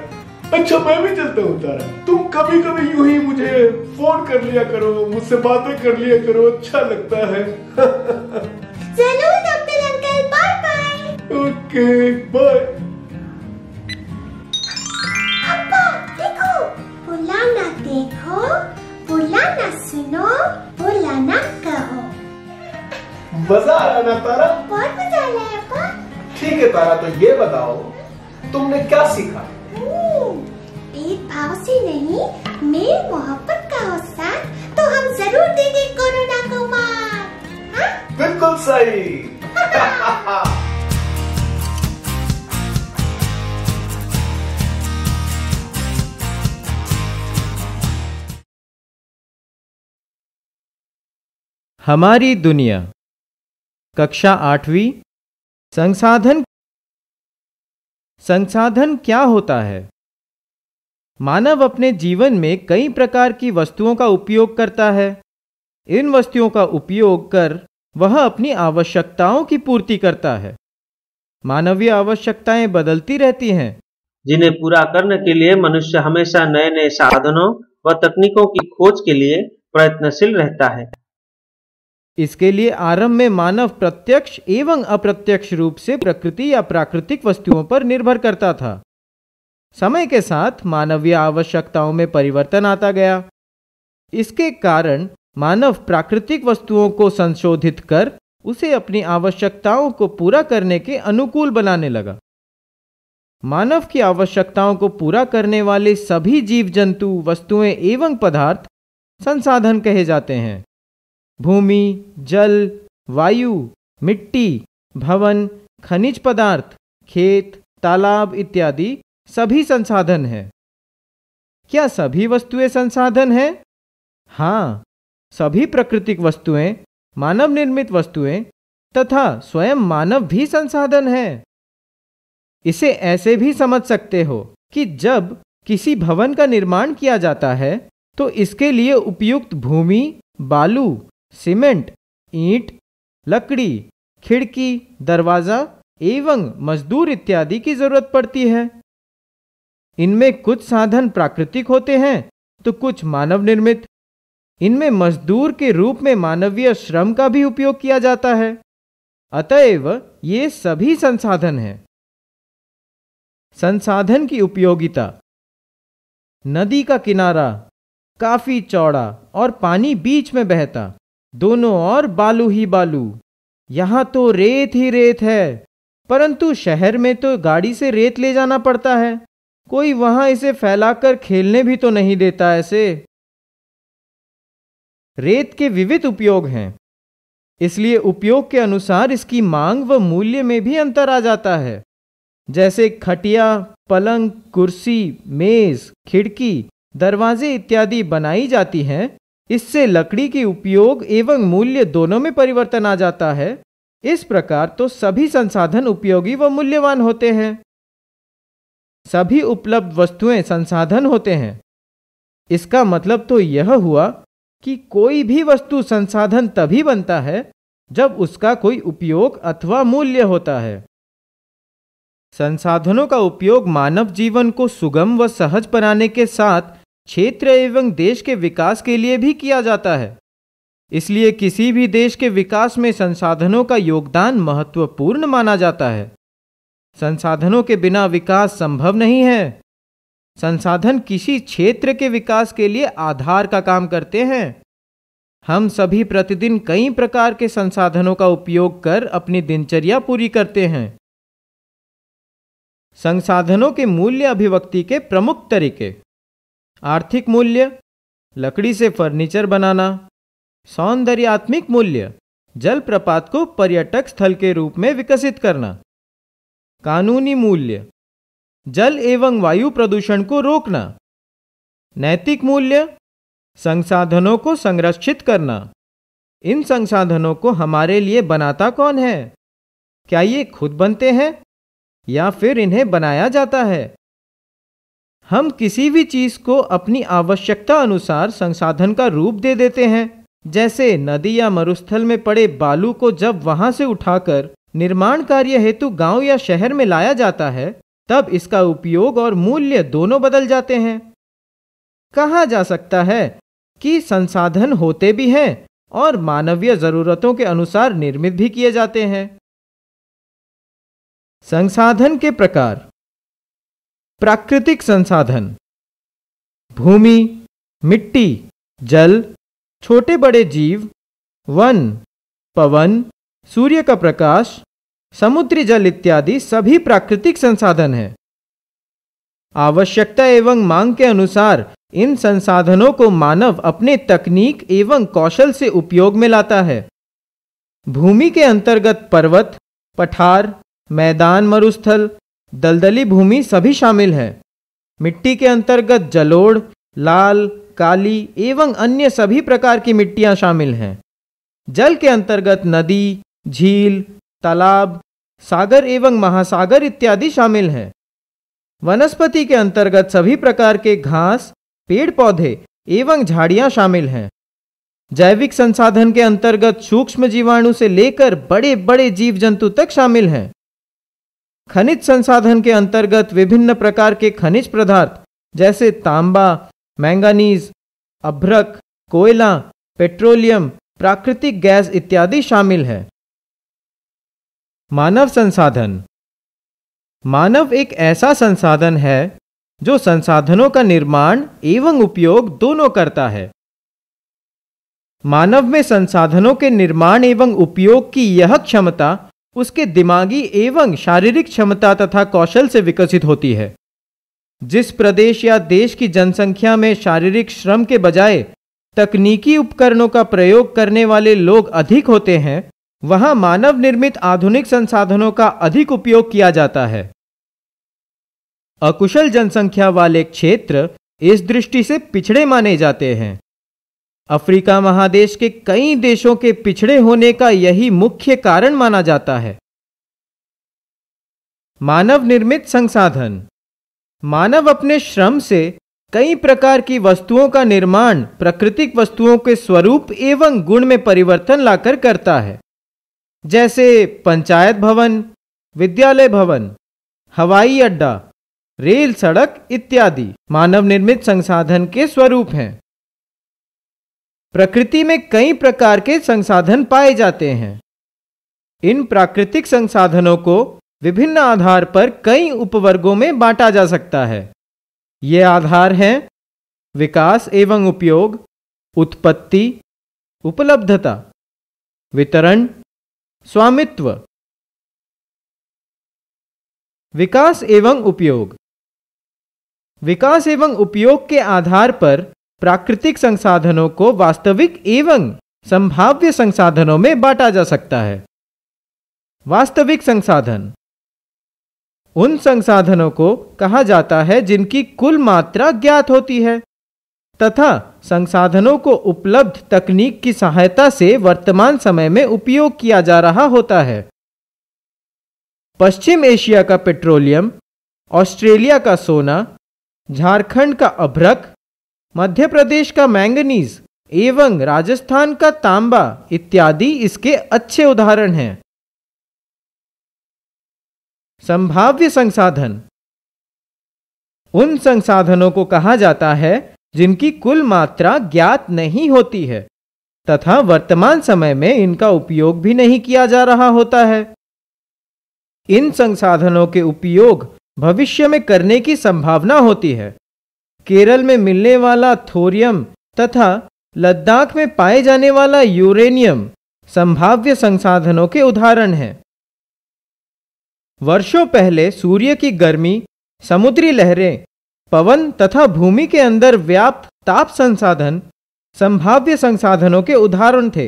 अच्छा मैं भी चलता हूँ तारा, तुम कभी कभी यूं ही मुझे फोन कर लिया करो, मुझसे बातें कर लिया करो, अच्छा लगता है। जरूर doctor uncle, bye bye. Okay bye. अप्पा देखो, बोला ना देखो, बोला ना सुनो, बोला ना कहो। मजा आया ना तारा? बहुत मजा आया अप्पा। ठीक है तारा, तो ये बताओ तुमने क्या सीखा? भेदभाव से नहीं, मेल मोहब्बत का हो साथ, तो हम जरूर देंगे कोरोना को मात। हाँ? बिल्कुल सही। हमारी दुनिया, कक्षा 8वीं। संसाधन क्या होता है? मानव अपने जीवन में कई प्रकार की वस्तुओं का उपयोग करता है। इन वस्तुओं का उपयोग कर वह अपनी आवश्यकताओं की पूर्ति करता है। मानवीय आवश्यकताएं बदलती रहती हैं, जिन्हें पूरा करने के लिए मनुष्य हमेशा नए नए साधनों व तकनीकों की खोज के लिए प्रयत्नशील रहता है। इसके लिए आरंभ में मानव प्रत्यक्ष एवं अप्रत्यक्ष रूप से प्रकृति या प्राकृतिक वस्तुओं पर निर्भर करता था। समय के साथ मानवीय आवश्यकताओं में परिवर्तन आता गया। इसके कारण मानव प्राकृतिक वस्तुओं को संशोधित कर उसे अपनी आवश्यकताओं को पूरा करने के अनुकूल बनाने लगा। मानव की आवश्यकताओं को पूरा करने वाले सभी जीव जंतु, वस्तुएं एवं पदार्थ संसाधन कहे जाते हैं। भूमि, जल, वायु, मिट्टी, भवन, खनिज पदार्थ, खेत, तालाब इत्यादि सभी संसाधन हैं। क्या सभी वस्तुएं संसाधन हैं? हाँ, सभी प्राकृतिक वस्तुएं, मानव निर्मित वस्तुएं तथा स्वयं मानव भी संसाधन है। इसे ऐसे भी समझ सकते हो कि जब किसी भवन का निर्माण किया जाता है तो इसके लिए उपयुक्त भूमि, बालू, सीमेंट, ईंट, लकड़ी, खिड़की, दरवाजा एवं मजदूर इत्यादि की जरूरत पड़ती है। इनमें कुछ साधन प्राकृतिक होते हैं तो कुछ मानव निर्मित। इनमें मजदूर के रूप में मानवीय श्रम का भी उपयोग किया जाता है। अतएव ये सभी संसाधन हैं। संसाधन की उपयोगिता। नदी का किनारा काफी चौड़ा और पानी बीच में बहता, दोनों ओर बालू ही बालू। यहां तो रेत ही रेत है, परंतु शहर में तो गाड़ी से रेत ले जाना पड़ता है। कोई वहां इसे फैलाकर खेलने भी तो नहीं देता। ऐसे रेत के विविध उपयोग हैं, इसलिए उपयोग के अनुसार इसकी मांग व मूल्य में भी अंतर आ जाता है। जैसे खटिया, पलंग, कुर्सी, मेज, खिड़की, दरवाजे इत्यादि बनाई जाती हैं, इससे लकड़ी के उपयोग एवं मूल्य दोनों में परिवर्तन आ जाता है। इस प्रकार तो सभी संसाधन उपयोगी व मूल्यवान होते हैं। सभी उपलब्ध वस्तुएं संसाधन होते हैं। इसका मतलब तो यह हुआ कि कोई भी वस्तु संसाधन तभी बनता है जब उसका कोई उपयोग अथवा मूल्य होता है। संसाधनों का उपयोग मानव जीवन को सुगम व सहज बनाने के साथ क्षेत्र एवं देश के विकास के लिए भी किया जाता है। इसलिए किसी भी देश के विकास में संसाधनों का योगदान महत्वपूर्ण माना जाता है। संसाधनों के बिना विकास संभव नहीं है। संसाधन किसी क्षेत्र के विकास के लिए आधार का काम करते हैं। हम सभी प्रतिदिन कई प्रकार के संसाधनों का उपयोग कर अपनी दिनचर्या पूरी करते हैं। संसाधनों के मूल्य अभिव्यक्ति के प्रमुख तरीके। आर्थिक मूल्य, लकड़ी से फर्नीचर बनाना। सौंदर्यात्मक मूल्य, जलप्रपात को पर्यटक स्थल के रूप में विकसित करना। कानूनी मूल्य, जल एवं वायु प्रदूषण को रोकना। नैतिक मूल्य, संसाधनों को संरक्षित करना। इन संसाधनों को हमारे लिए बनाता कौन है? क्या ये खुद बनते हैं या फिर इन्हें बनाया जाता है? हम किसी भी चीज को अपनी आवश्यकता अनुसार संसाधन का रूप दे देते हैं। जैसे नदी या मरुस्थल में पड़े बालू को जब वहां से उठाकर निर्माण कार्य हेतु गांव या शहर में लाया जाता है, तब इसका उपयोग और मूल्य दोनों बदल जाते हैं। कहा जा सकता है कि संसाधन होते भी हैं और मानवीय जरूरतों के अनुसार निर्मित भी किए जाते हैं। संसाधन के प्रकार। प्राकृतिक संसाधन: भूमि, मिट्टी, जल, छोटे बड़े जीव, वन, पवन, सूर्य का प्रकाश, समुद्री जल इत्यादि सभी प्राकृतिक संसाधन हैं। आवश्यकता एवं मांग के अनुसार इन संसाधनों को मानव अपने तकनीक एवं कौशल से उपयोग में लाता है। भूमि के अंतर्गत पर्वत, पठार, मैदान, मरुस्थल, दलदली भूमि सभी शामिल है। मिट्टी के अंतर्गत जलोढ़, लाल, काली एवं अन्य सभी प्रकार की मिट्टियां शामिल हैं। जल के अंतर्गत नदी, झील, तालाब, सागर एवं महासागर इत्यादि शामिल हैं। वनस्पति के अंतर्गत सभी प्रकार के घास, पेड़ पौधे एवं झाड़ियां शामिल हैं। जैविक संसाधन के अंतर्गत सूक्ष्म जीवाणु से लेकर बड़े बड़े जीव जंतु तक शामिल हैं। खनिज संसाधन के अंतर्गत विभिन्न प्रकार के खनिज पदार्थ जैसे तांबा, मैंगनीज, अभ्रक, कोयला, पेट्रोलियम, प्राकृतिक गैस इत्यादि शामिल है। मानव संसाधन: मानव एक ऐसा संसाधन है जो संसाधनों का निर्माण एवं उपयोग दोनों करता है। मानव में संसाधनों के निर्माण एवं उपयोग की यह क्षमता उसके दिमागी एवं शारीरिक क्षमता तथा कौशल से विकसित होती है। जिस प्रदेश या देश की जनसंख्या में शारीरिक श्रम के बजाय तकनीकी उपकरणों का प्रयोग करने वाले लोग अधिक होते हैं, वहां मानव निर्मित आधुनिक संसाधनों का अधिक उपयोग किया जाता है। अकुशल जनसंख्या वाले क्षेत्र इस दृष्टि से पिछड़े माने जाते हैं। अफ्रीका महादेश के कई देशों के पिछड़े होने का यही मुख्य कारण माना जाता है। मानव निर्मित संसाधन: मानव अपने श्रम से कई प्रकार की वस्तुओं का निर्माण प्राकृतिक वस्तुओं के स्वरूप एवं गुण में परिवर्तन लाकर करता है। जैसे पंचायत भवन, विद्यालय भवन, हवाई अड्डा, रेल सड़क इत्यादि मानव निर्मित संसाधन के स्वरूप हैं। प्रकृति में कई प्रकार के संसाधन पाए जाते हैं। इन प्राकृतिक संसाधनों को विभिन्न आधार पर कई उपवर्गों में बांटा जा सकता है। ये आधार हैं विकास एवं उपयोग, उत्पत्ति, उपलब्धता, वितरण, स्वामित्व। विकास एवं उपयोग: विकास एवं उपयोग के आधार पर प्राकृतिक संसाधनों को वास्तविक एवं संभाव्य संसाधनों में बांटा जा सकता है। वास्तविक संसाधन: उन संसाधनों को कहा जाता है जिनकी कुल मात्रा ज्ञात होती है तथा संसाधनों को उपलब्ध तकनीक की सहायता से वर्तमान समय में उपयोग किया जा रहा होता है। पश्चिम एशिया का पेट्रोलियम, ऑस्ट्रेलिया का सोना, झारखंड का अभ्रक, मध्य प्रदेश का मैंगनीज एवं राजस्थान का तांबा इत्यादि इसके अच्छे उदाहरण हैं। संभाव्य संसाधन: उन संसाधनों को कहा जाता है जिनकी कुल मात्रा ज्ञात नहीं होती है तथा वर्तमान समय में इनका उपयोग भी नहीं किया जा रहा होता है। इन संसाधनों के उपयोग भविष्य में करने की संभावना होती है। केरल में मिलने वाला थोरियम तथा लद्दाख में पाए जाने वाला यूरेनियम संभाव्य संसाधनों के उदाहरण हैं। वर्षों पहले सूर्य की गर्मी, समुद्री लहरें, पवन तथा भूमि के अंदर व्याप्त ताप संसाधन संभाव्य संसाधनों के उदाहरण थे,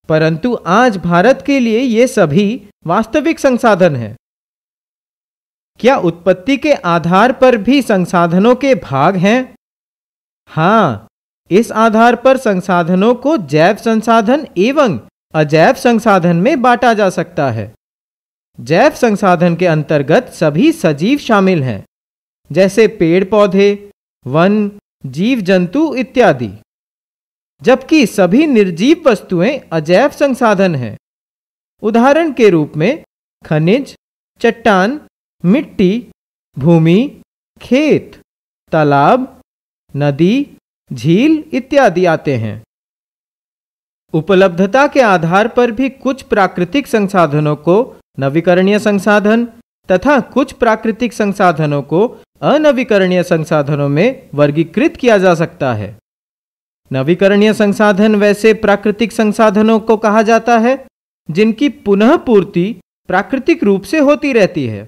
परंतु आज भारत के लिए ये सभी वास्तविक संसाधन हैं। क्या उत्पत्ति के आधार पर भी संसाधनों के भाग हैं? हाँ, इस आधार पर संसाधनों को जैव संसाधन एवं अजैव संसाधन में बांटा जा सकता है। जैव संसाधन के अंतर्गत सभी सजीव शामिल हैं, जैसे पेड़ पौधे, वन, जीव जंतु इत्यादि, जबकि सभी निर्जीव वस्तुएं अजैव संसाधन हैं। उदाहरण के रूप में खनिज, चट्टान, मिट्टी, भूमि, खेत, तालाब, नदी, झील इत्यादि आते हैं। उपलब्धता के आधार पर भी कुछ प्राकृतिक संसाधनों को नवीकरणीय संसाधन तथा कुछ प्राकृतिक संसाधनों को अनवीकरणीय संसाधनों में वर्गीकृत किया जा सकता है। नवीकरणीय संसाधन वैसे प्राकृतिक संसाधनों को कहा जाता है जिनकी पुनः पूर्ति प्राकृतिक रूप से होती रहती है।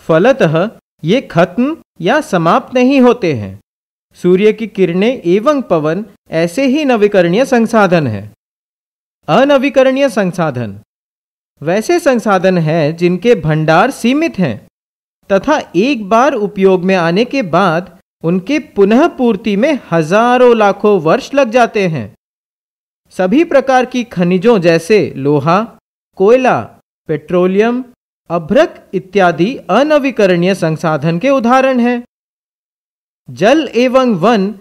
फलतः ये खत्म या समाप्त नहीं होते हैं। सूर्य की किरणें एवं पवन ऐसे ही नवीकरणीय संसाधन हैं। अनवीकरणीय संसाधन वैसे संसाधन हैं जिनके भंडार सीमित हैं तथा एक बार उपयोग में आने के बाद उनके पुनः पूर्ति में हजारों लाखों वर्ष लग जाते हैं। सभी प्रकार की खनिजों जैसे लोहा, कोयला, पेट्रोलियम, अभ्रक इत्यादि अनवीकरणीय संसाधन के उदाहरण हैं। जल एवं वन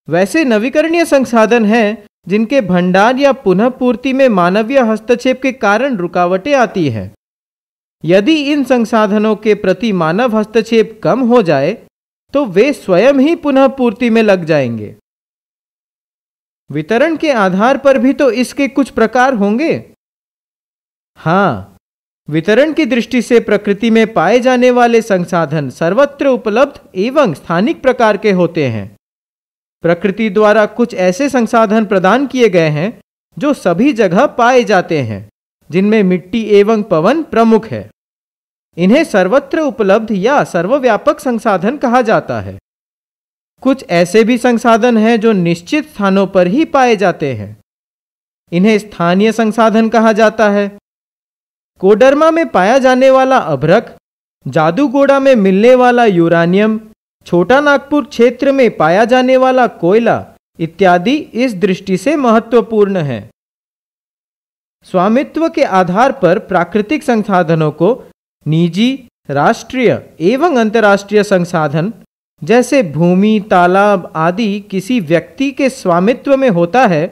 वैसे नवीकरणीय संसाधन हैं जिनके भंडार या पुनः पूर्ति में मानवीय हस्तक्षेप के कारण रुकावटें आती हैं। यदि इन संसाधनों के प्रति मानव हस्तक्षेप कम हो जाए तो वे स्वयं ही पुनः पूर्ति में लग जाएंगे। वितरण के आधार पर भी तो इसके कुछ प्रकार होंगे। हाँ, वितरण की दृष्टि से प्रकृति में पाए जाने वाले संसाधन सर्वत्र उपलब्ध एवं स्थानिक प्रकार के होते हैं। प्रकृति द्वारा कुछ ऐसे संसाधन प्रदान किए गए हैं जो सभी जगह पाए जाते हैं, जिनमें मिट्टी एवं पवन प्रमुख है। इन्हें सर्वत्र उपलब्ध या सर्वव्यापक संसाधन कहा जाता है। कुछ ऐसे भी संसाधन हैं जो निश्चित स्थानों पर ही पाए जाते हैं। इन्हें स्थानीय संसाधन कहा जाता है। कोडरमा में पाया जाने वाला अभ्रक, जादूगोड़ा में मिलने वाला यूरानियम, छोटा नागपुर क्षेत्र में पाया जाने वाला कोयला इत्यादि इस दृष्टि से महत्वपूर्ण है। स्वामित्व के आधार पर प्राकृतिक संसाधनों को निजी, राष्ट्रीय एवं अंतर्राष्ट्रीय संसाधन जैसे भूमि, तालाब आदि किसी व्यक्ति के स्वामित्व में होता है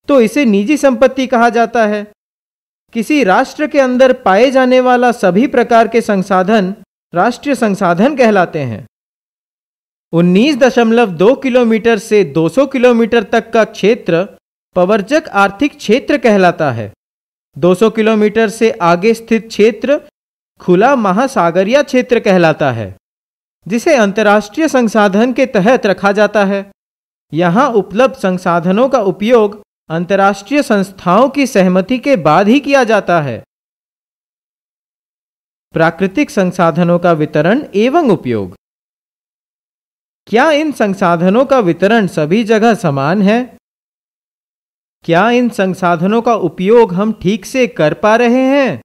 तो इसे निजी संपत्ति कहा जाता है। किसी राष्ट्र के अंदर पाए जाने वाला सभी प्रकार के संसाधन राष्ट्रीय संसाधन कहलाते हैं। 19.2 किलोमीटर से 200 किलोमीटर तक का क्षेत्र पवर्जक आर्थिक क्षेत्र कहलाता है। 200 किलोमीटर से आगे स्थित क्षेत्र खुला महासागरीय क्षेत्र कहलाता है, जिसे अंतर्राष्ट्रीय संसाधन के तहत रखा जाता है। यहां उपलब्ध संसाधनों का उपयोग अंतर्राष्ट्रीय संस्थाओं की सहमति के बाद ही किया जाता है। प्राकृतिक संसाधनों का वितरण एवं उपयोग। क्या इन संसाधनों का वितरण सभी जगह समान है? क्या इन संसाधनों का उपयोग हम ठीक से कर पा रहे हैं?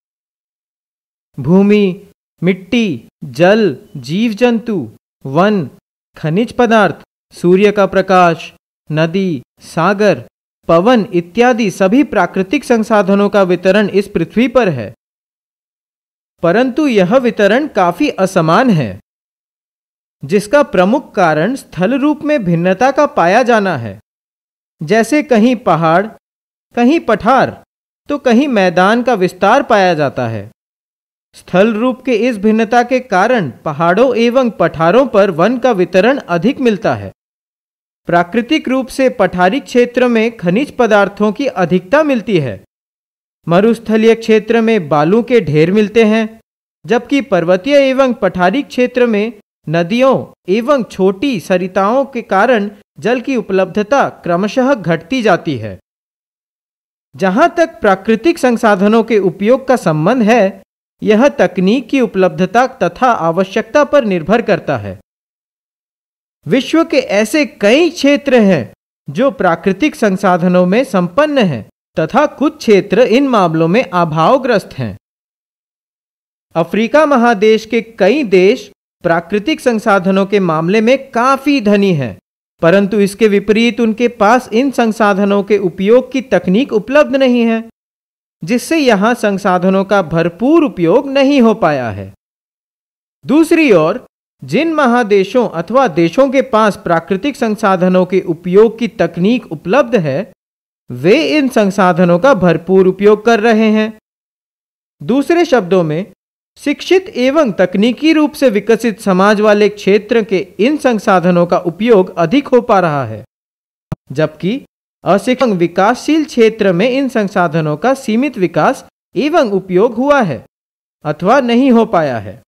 भूमि, मिट्टी, जल, जीव जंतु, वन, खनिज पदार्थ, सूर्य का प्रकाश, नदी, सागर, पवन इत्यादि सभी प्राकृतिक संसाधनों का वितरण इस पृथ्वी पर है, परंतु यह वितरण काफी असमान है, जिसका प्रमुख कारण स्थल रूप में भिन्नता का पाया जाना है। जैसे कहीं पहाड़, कहीं पठार तो कहीं मैदान का विस्तार पाया जाता है। स्थल रूप के इस भिन्नता के कारण पहाड़ों एवं पठारों पर वन का वितरण अधिक मिलता है। प्राकृतिक रूप से पठारी क्षेत्र में खनिज पदार्थों की अधिकता मिलती है। मरुस्थलीय क्षेत्र में बालू के ढेर मिलते हैं, जबकि पर्वतीय एवं पठारी क्षेत्र में नदियों एवं छोटी सरिताओं के कारण जल की उपलब्धता क्रमशः घटती जाती है। जहां तक प्राकृतिक संसाधनों के उपयोग का संबंध है, यह तकनीक की उपलब्धता तथा आवश्यकता पर निर्भर करता है। विश्व के ऐसे कई क्षेत्र हैं जो प्राकृतिक संसाधनों में संपन्न हैं तथा कुछ क्षेत्र इन मामलों में अभावग्रस्त हैं। अफ्रीका महादेश के कई देश प्राकृतिक संसाधनों के मामले में काफी धनी हैं, परंतु इसके विपरीत उनके पास इन संसाधनों के उपयोग की तकनीक उपलब्ध नहीं है, जिससे यहां संसाधनों का भरपूर उपयोग नहीं हो पाया है। दूसरी ओर जिन महादेशों अथवा देशों के पास प्राकृतिक संसाधनों के उपयोग की तकनीक उपलब्ध है, वे इन संसाधनों का भरपूर उपयोग कर रहे हैं। दूसरे शब्दों में, शिक्षित एवं तकनीकी रूप से विकसित समाज वाले क्षेत्र के इन संसाधनों का उपयोग अधिक हो पा रहा है, जबकि अशिक्षित विकासशील क्षेत्र में इन संसाधनों का सीमित विकास एवं उपयोग हुआ है अथवा नहीं हो पाया है।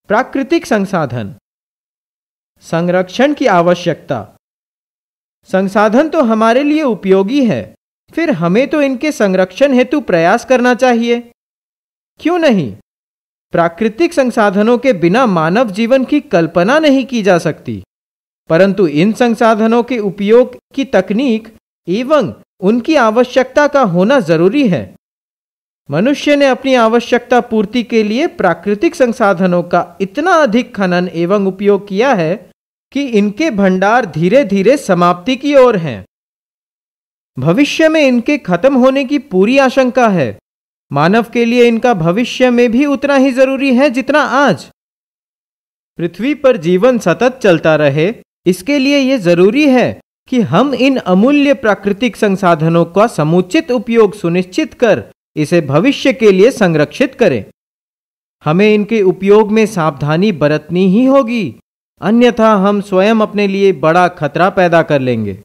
प्राकृतिक संसाधन संरक्षण की आवश्यकता। संसाधन तो हमारे लिए उपयोगी है, फिर हमें तो इनके संरक्षण हेतु प्रयास करना चाहिए, क्यों नहीं? प्राकृतिक संसाधनों के बिना मानव जीवन की कल्पना नहीं की जा सकती, परंतु इन संसाधनों के उपयोग की तकनीक एवं उनकी आवश्यकता का होना जरूरी है। मनुष्य ने अपनी आवश्यकता पूर्ति के लिए प्राकृतिक संसाधनों का इतना अधिक खनन एवं उपयोग किया है कि इनके भंडार धीरे धीरे समाप्ति की ओर हैं। भविष्य में इनके खत्म होने की पूरी आशंका है। मानव के लिए इनका भविष्य में भी उतना ही जरूरी है जितना आज। पृथ्वी पर जीवन सतत चलता रहे, इसके लिए यह जरूरी है कि हम इन अमूल्य प्राकृतिक संसाधनों का समुचित उपयोग सुनिश्चित कर इसे भविष्य के लिए संरक्षित करें। हमें इनके उपयोग में सावधानी बरतनी ही होगी, अन्यथा हम स्वयं अपने लिए बड़ा खतरा पैदा कर लेंगे।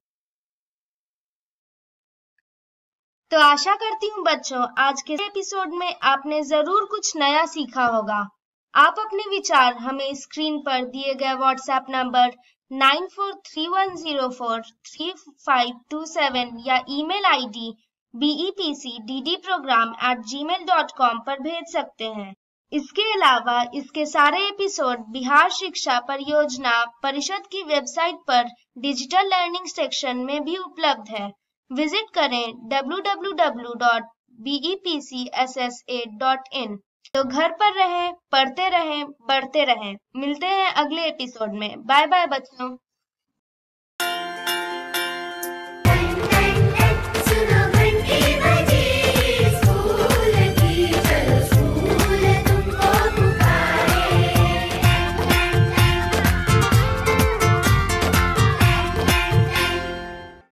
तो आशा करती हूँ बच्चों, आज के एपिसोड में आपने जरूर कुछ नया सीखा होगा। आप अपने विचार हमें स्क्रीन पर दिए गए व्हाट्सएप नंबर 9431043527 या ईमेल आईडी BEPCDDprogram@gmail.com पर भेज सकते हैं। इसके अलावा इसके सारे एपिसोड बिहार शिक्षा परियोजना परिषद की वेबसाइट पर डिजिटल लर्निंग सेक्शन में भी उपलब्ध है। विजिट करें www.bepcssa.in। तो घर पर रहें, पढ़ते रहें, बढ़ते रहें। मिलते हैं अगले एपिसोड में। बाय बाय बच्चों।